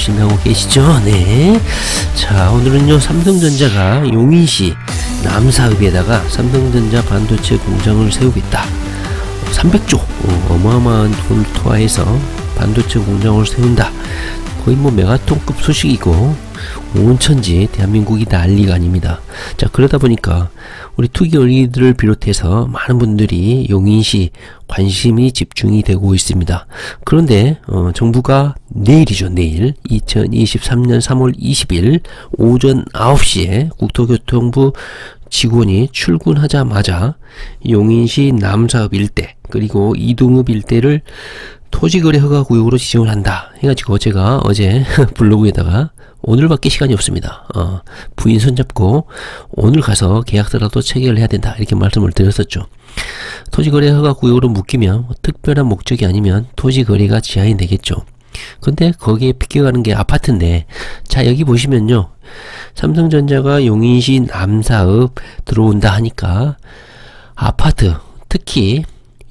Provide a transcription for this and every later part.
열심히 하고 계시죠? 네. 자, 오늘은요, 삼성전자가 용인시 남사읍에다가 삼성전자 반도체 공장을 세우겠다. 300조 어마어마한 돈을 투하해서 반도체 공장을 세운다. 거의 뭐 메가톤급 소식이고 온천지 대한민국이 난리가 아닙니다. 자, 그러다 보니까 우리 투기 어린이들을 비롯해서 많은 분들이 용인시 관심이 집중이 되고 있습니다. 그런데 정부가 내일이죠, 내일 2023년 3월 20일 오전 9시에 국토교통부 직원이 출근하자마자 용인시 남사읍 일대 그리고 이동읍 일대를 토지거래 허가구역으로 지정을 한다 해가지고 제가 어제 블로그에다가 오늘밖에 시간이 없습니다. 부인 손잡고 오늘 가서 계약서라도 체결해야 된다 이렇게 말씀을 드렸었죠. 토지거래 허가구역으로 묶이면 특별한 목적이 아니면 토지거래가 제한이 되겠죠. 근데 거기에 비껴가는 게 아파트인데, 자, 여기 보시면요, 삼성전자가 용인시 남사읍 들어온다 하니까 아파트, 특히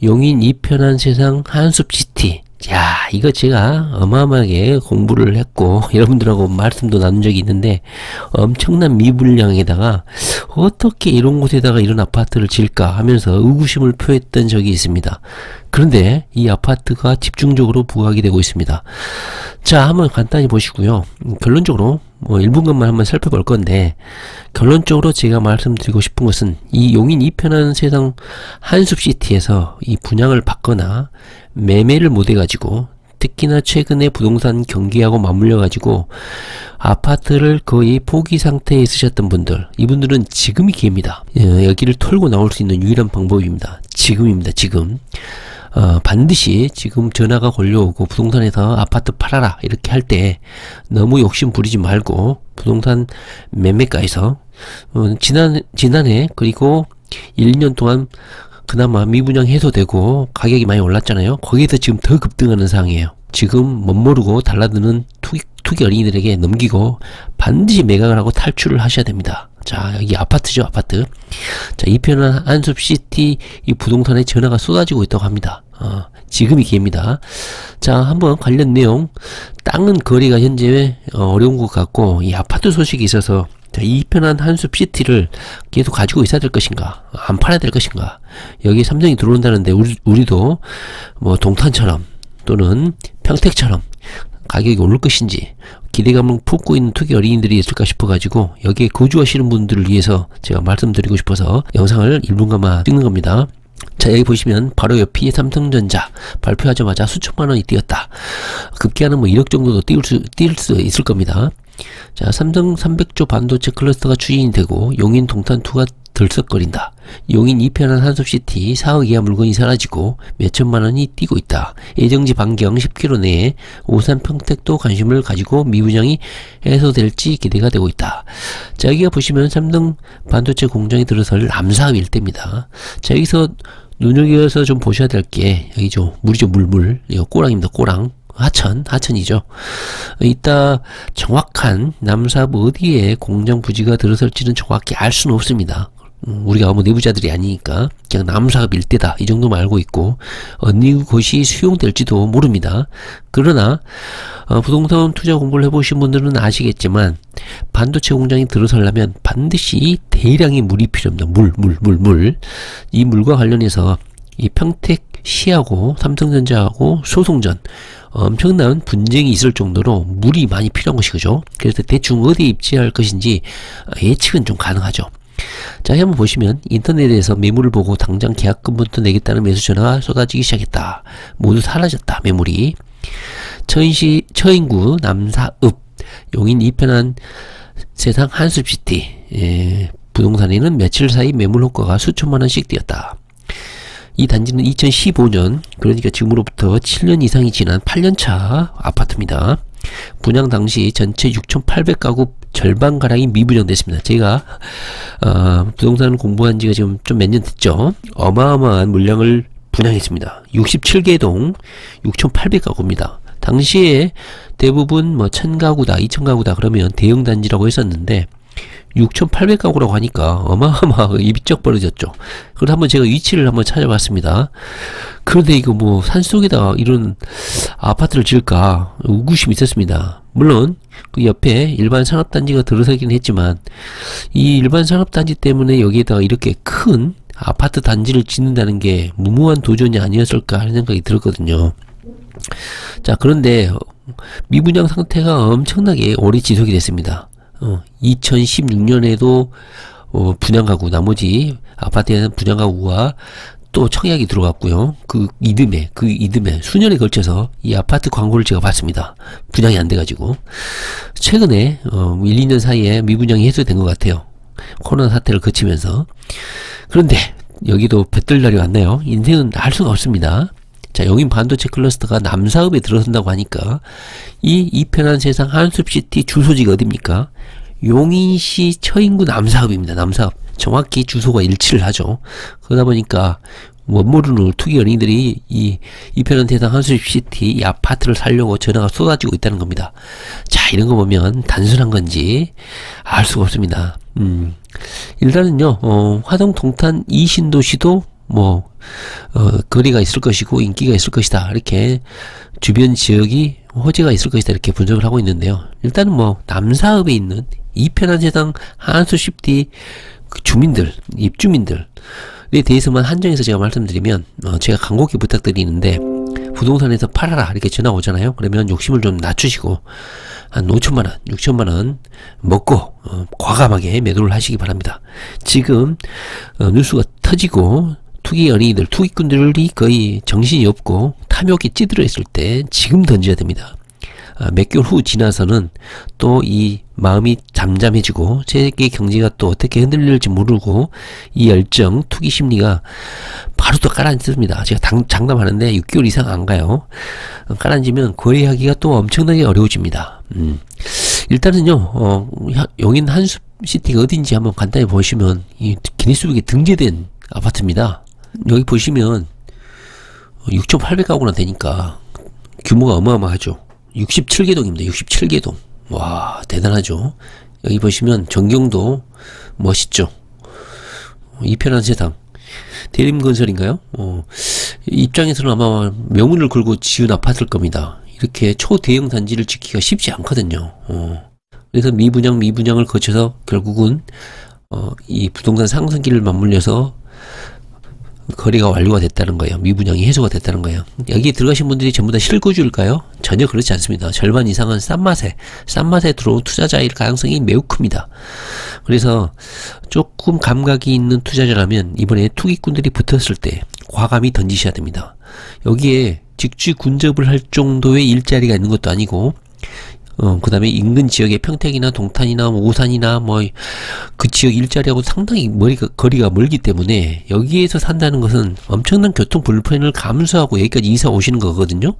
용인 이편한 세상 한숲시티, 야, 이거 제가 어마어마하게 공부를 했고 여러분들하고 말씀도 나눈 적이 있는데, 엄청난 미분량에다가 어떻게 이런 곳에다가 이런 아파트를 지을까 하면서 의구심을 표했던 적이 있습니다. 그런데 이 아파트가 집중적으로 부각이 되고 있습니다. 자, 한번 간단히 보시고요, 결론적으로 1분간만 한번 살펴볼 건데, 결론적으로 제가 말씀드리고 싶은 것은 이 용인 이편한 세상 한숲시티에서 이 분양을 받거나 매매를 못 해가지고, 특히나 최근에 부동산 경기하고 맞물려 가지고 아파트를 거의 포기 상태에 있으셨던 분들, 이분들은 지금이 기회입니다. 여기를 털고 나올 수 있는 유일한 방법입니다. 지금입니다. 지금 반드시 지금 전화가 걸려오고 부동산에서 아파트 팔아라 이렇게 할 때 너무 욕심 부리지 말고 부동산 매매가에서 지난해 그리고 1년 동안 그나마 미분양 해소되고 가격이 많이 올랐잖아요. 거기에서 지금 더 급등하는 상황이에요. 지금 멋모르고 달라드는 투기 어린이들에게 넘기고 반드시 매각을 하고 탈출을 하셔야 됩니다. 자, 여기 아파트죠, 아파트. 자, 이편한 한숲시티 이 부동산에 전화가 쏟아지고 있다고 합니다. 지금이 기회입니다. 자, 한번 관련 내용, 땅은 거래가 현재 어려운 것 같고, 이 아파트 소식이 있어서, 자, 이 편한 한숲시티를 계속 가지고 있어야 될 것인가, 안 팔아야 될 것인가, 여기 삼성이 들어온다는데 우리도 뭐 동탄처럼 또는 평택처럼 가격이 오를 것인지 기대감을 품고 있는 투기 어린이들이 있을까 싶어가지고 여기에 거주하시는 분들을 위해서 제가 말씀드리고 싶어서 영상을 1분간만 찍는 겁니다. 자, 여기 보시면 바로 옆이 삼성전자 발표하자마자 수천만원이 뛰었다. 급기야는 뭐 1억 정도도 뛸 수 있을 겁니다. 자, 삼성 300조 반도체 클러스터가 추진이 되고 용인 동탄2가 들썩거린다. 용인 이편한 한숲시티 4억 이하 물건이 사라지고 몇천만원이 뛰고 있다. 예정지 반경 10km 내에 오산 평택도 관심을 가지고 미분양이 해소될지 기대가 되고 있다. 자, 여기가 보시면 삼성 반도체 공장이 들어설 남사읍 일대입니다. 자, 여기서 눈여겨서 좀 보셔야 될 게, 여기죠, 물이죠, 물. 이거 꼬랑입니다, 꼬랑. 하천이죠. 이따 정확한 남사읍 어디에 공장 부지가 들어설지는 정확히 알 수는 없습니다. 우리가 뭐 내부자들이 아니니까 그냥 남사읍 일대다 이 정도만 알고 있고, 어느 곳이 수용될지도 모릅니다. 그러나 부동산 투자 공부를 해보신 분들은 아시겠지만 반도체 공장이 들어서려면 반드시 대량의 물이 필요합니다. 물. 이 물과 관련해서 이 평택시하고 삼성전자하고 소송전 엄청난 분쟁이 있을 정도로 물이 많이 필요한 것이, 그죠? 그래서 대충 어디에 입지할 것인지 예측은 좀 가능하죠. 자, 한번 보시면 인터넷에서 매물을 보고 당장 계약금부터 내겠다는 매수 전화가 쏟아지기 시작했다. 모두 사라졌다, 매물이. 처인구 남사읍 용인 이편한 세상 한숲시티 부동산에는 며칠 사이 매물 호가가 수천만원씩 뛰었다. 이 단지는 2015년, 그러니까 지금으로부터 7년 이상이 지난 8년차 아파트입니다. 분양 당시 전체 6,800가구 절반가량이 미분양됐습니다. 제가 부동산 공부한 지가 지금 좀 몇 년 됐죠. 어마어마한 물량을 분양했습니다. 67개 동 6,800가구입니다. 당시에 대부분 뭐 1,000가구다 2,000가구다 그러면 대형 단지라고 했었는데 6,800가구라고 하니까 어마어마하게 입이 쩍 벌어졌죠. 그래서 한번 제가 위치를 한번 찾아봤습니다. 그런데 이거 뭐 산속에다가 이런 아파트를 지을까 의구심이 있었습니다. 물론 그 옆에 일반 산업단지가 들어서긴 했지만 이 일반 산업단지 때문에 여기에다가 이렇게 큰 아파트 단지를 짓는다는 게 무모한 도전이 아니었을까 하는 생각이 들었거든요. 자, 그런데 미분양 상태가 엄청나게 오래 지속이 됐습니다. 2016년에도 분양가구, 나머지 아파트에는 분양가구가 또 청약이 들어갔고요. 그 이듬해 수년에 걸쳐서 이 아파트 광고를 제가 봤습니다. 분양이 안 돼가지고. 최근에 1, 2년 사이에 미분양이 해소된 것 같아요. 코로나 사태를 거치면서. 그런데 여기도 볕들 날이 왔나요? 인생은 할 수가 없습니다. 자, 용인 반도체 클러스터가 남사읍에 들어선다고 하니까 이 이편한 세상 한숲시티 주소지가 어딥니까? 용인시 처인구 남사읍입니다. 남사읍. 정확히 주소가 일치를 하죠. 그러다 보니까 멋모르는 투기 연예인들이 이 이편한 세상 한숲시티 이 아파트를 살려고 전화가 쏟아지고 있다는 겁니다. 자, 이런 거 보면 단순한 건지 알 수가 없습니다. 일단은요, 화동 동탄 이 신도시도 거리가 있을 것이고 인기가 있을 것이다, 이렇게 주변 지역이 호재가 있을 것이다, 이렇게 분석을 하고 있는데요. 일단은 남사읍에 있는 이편한 세상 한숲시티 그 주민들, 입주민들에 대해서만 한정해서 제가 말씀드리면, 제가 간곡히 부탁드리는데, 부동산에서 팔아라 이렇게 전화 오잖아요. 그러면 욕심을 좀 낮추시고 한 5천만원 6천만원 먹고 과감하게 매도를 하시기 바랍니다. 지금 뉴스가 터지고 투기 연예인들, 투기꾼들이 거의 정신이 없고 탐욕에 찌들어 있을 때 지금 던져야 됩니다. 몇 개월 후 지나서는 또 이 마음이 잠잠해지고 세계 경제가 또 어떻게 흔들릴지 모르고 이 열정, 투기 심리가 바로 또 가라앉습니다. 제가 장담하는데 6개월 이상 안 가요. 가라앉으면 거래하기가 또 엄청나게 어려워집니다. 일단은요, 용인 한숲시티가 어딘지 한번 간단히 보시면 이 기네스북에 등재된 아파트입니다. 여기 보시면 6,800가구나 되니까 규모가 어마어마하죠. 67개동입니다. 67개동. 와, 대단하죠. 여기 보시면 전경도 멋있죠. 이편한 세상. 대림건설인가요? 입장에서는 아마 명운을 걸고 지은 아파트일 겁니다. 이렇게 초대형 단지를 짓기가 쉽지 않거든요. 그래서 미분양을 거쳐서 결국은 이 부동산 상승기를 맞물려서 거래가 완료가 됐다는 거예요. 미분양이 해소가 됐다는 거예요. 여기에 들어가신 분들이 전부 다 실거주일까요? 전혀 그렇지 않습니다. 절반 이상은 싼 맛에 들어온 투자자일 가능성이 매우 큽니다. 그래서 조금 감각이 있는 투자자라면 이번에 투기꾼들이 붙었을 때 과감히 던지셔야 됩니다. 여기에 직주 군접을 할 정도의 일자리가 있는 것도 아니고, 그 다음에 인근 지역의 평택이나 동탄이나 오산이나 그 지역 일자리하고 상당히 거리가 멀기 때문에 여기에서 산다는 것은 엄청난 교통 불편을 감수하고 여기까지 이사 오시는 거거든요.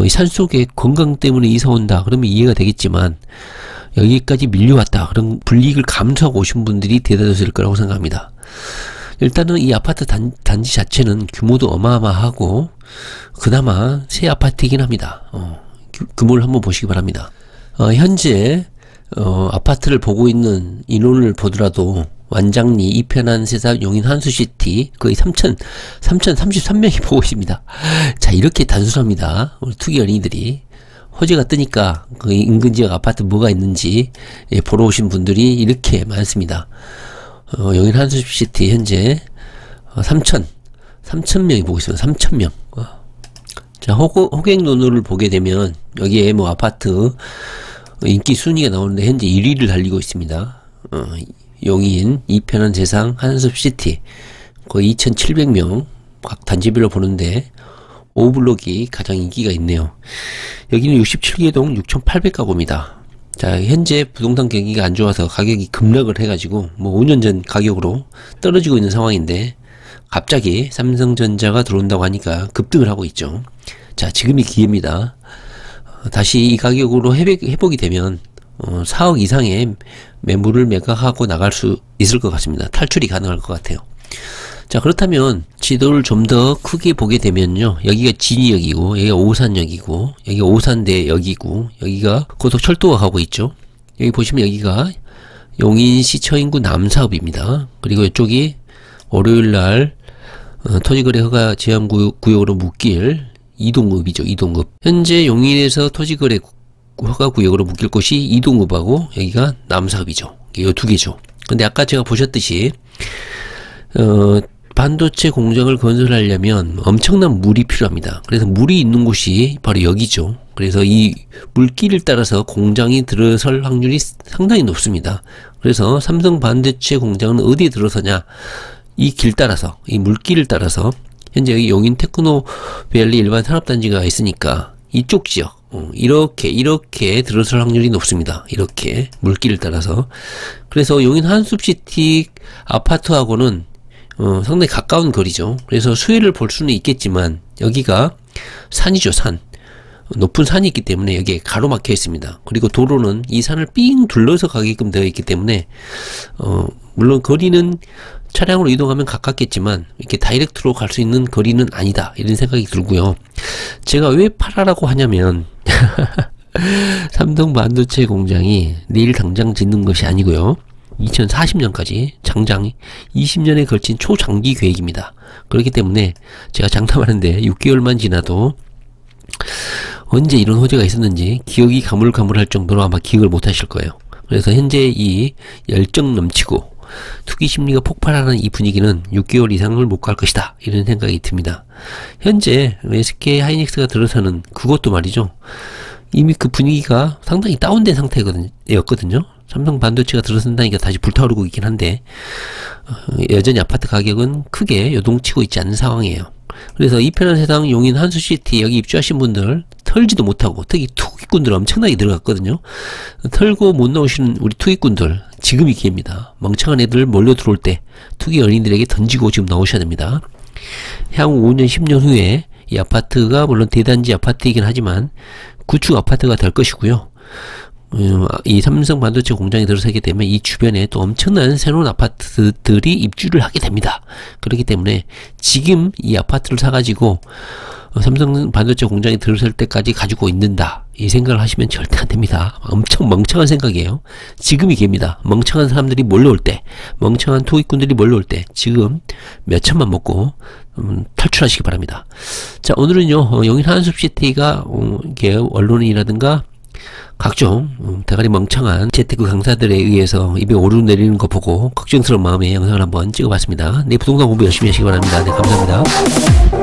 이 산속에 건강 때문에 이사 온다 그러면 이해가 되겠지만, 여기까지 밀려왔다 그런 불이익을 감수하고 오신 분들이 대다수일 거라고 생각합니다. 일단은 이 아파트 단지 자체는 규모도 어마어마하고 그나마 새 아파트이긴 합니다. 규모를 한번 보시기 바랍니다. 현재 아파트를 보고 있는 인원을 보더라도 완장리, 이편한 세상, 용인 한숲시티 거의 3,033명이 보고 있습니다. 자, 이렇게 단순합니다. 우리 투기 연예인들이 호재가 뜨니까 그 인근 지역 아파트 뭐가 있는지 보러 오신 분들이 이렇게 많습니다. 용인 한숲시티 현재 3,000명이 보고 있습니다. 3,000명. 자, 호객 논어를 보게 되면 여기에 아파트 인기 순위가 나오는데 현재 1위를 달리고 있습니다. 용인, 이편한 세상, 한숲시티 거의 2,700명 각 단지별로 보는데 오블록이 가장 인기가 있네요. 여기는 67개동 6,800가구입니다. 자, 현재 부동산 경기가 안 좋아서 가격이 급락을 해가지고 5년 전 가격으로 떨어지고 있는 상황인데 갑자기 삼성전자가 들어온다고 하니까 급등을 하고 있죠. 자, 지금이 기회입니다. 다시 이 가격으로 회복이 되면 4억 이상의 매물을 매각하고 나갈 수 있을 것 같습니다. 탈출이 가능할 것 같아요. 자, 그렇다면 지도를 좀 더 크게 보게 되면요, 여기가 진이역이고 여기가 오산역이고 여기가 오산대역이고 여기가 고속철도가 가고 있죠. 여기 보시면 여기가 용인시 처인구 남사읍입니다. 그리고 이쪽이 월요일날 토지거래 허가 제한구역으로 묶일 이동읍이죠. 이동읍. 현재 용인에서 토지거래 허가구역으로 묶일 곳이 이동읍하고 여기가 남사읍이죠. 이 두 개죠. 근데 아까 제가 보셨듯이 반도체 공장을 건설하려면 엄청난 물이 필요합니다. 그래서 물이 있는 곳이 바로 여기죠. 그래서 이 물길을 따라서 공장이 들어설 확률이 상당히 높습니다. 그래서 삼성 반도체 공장은 어디에 들어서냐, 이 길 따라서, 이 물길을 따라서. 현재 여기 용인 테크노밸리 일반 산업단지가 있으니까 이쪽 지역 이렇게 들어설 확률이 높습니다. 이렇게 물길을 따라서. 그래서 용인 한숲시티 아파트하고는 상당히 가까운 거리죠. 그래서 수혜를 볼 수는 있겠지만 여기가 산이죠. 산. 높은 산이 있기 때문에 여기에 가로막혀 있습니다. 그리고 도로는 이 산을 삥 둘러서 가게끔 되어 있기 때문에 물론 거리는 차량으로 이동하면 가깝겠지만 이렇게 다이렉트로 갈 수 있는 거리는 아니다, 이런 생각이 들고요. 제가 왜 팔아라고 하냐면 삼성 반도체 공장이 내일 당장 짓는 것이 아니고요, 2040년까지 장장 20년에 걸친 초장기 계획입니다. 그렇기 때문에 제가 장담하는데 6개월만 지나도 언제 이런 호재가 있었는지 기억이 가물가물할 정도로 아마 기억을 못 하실 거예요. 그래서 현재 이 열정 넘치고 투기 심리가 폭발하는 이 분위기는 6개월 이상을 못 갈 것이다, 이런 생각이 듭니다. 현재 SK 하이닉스가 들어서는 그것도 말이죠, 이미 그 분위기가 상당히 다운된 상태였거든요. 삼성 반도체가 들어선다니까 다시 불타오르고 있긴 한데 여전히 아파트 가격은 크게 요동치고 있지 않는 상황이에요. 그래서 이 편한 세상 용인 한수시티 여기 입주하신 분들 털지도 못하고, 특히 투기꾼들 엄청나게 들어갔거든요. 털고 못 나오시는 우리 투기꾼들 지금이 기회입니다. 멍청한 애들 몰려 들어올 때 투기 어린이들에게 던지고 지금 나오셔야 됩니다. 향후 5년 10년 후에 이 아파트가 물론 대단지 아파트이긴 하지만 구축 아파트가 될 것이고요. 이 삼성 반도체 공장이 들어서게 되면 이 주변에 또 엄청난 새로운 아파트들이 입주를 하게 됩니다. 그렇기 때문에 지금 이 아파트를 사가지고 삼성 반도체 공장이 들어설 때까지 가지고 있는다, 이 생각을 하시면 절대 안 됩니다. 엄청 멍청한 생각이에요. 지금이 기회입니다. 멍청한 사람들이 몰려올 때, 멍청한 투기꾼들이 몰려올 때 지금 몇 천만 먹고 탈출하시기 바랍니다. 자, 오늘은요 용인 한숲시티가 이렇게 언론이라든가 각종 대가리 멍청한 재테크 강사들에 의해서 입에 오르내리는 거 보고 걱정스러운 마음에 영상을 한번 찍어봤습니다. 네, 부동산 공부 열심히 하시기 바랍니다. 네, 감사합니다.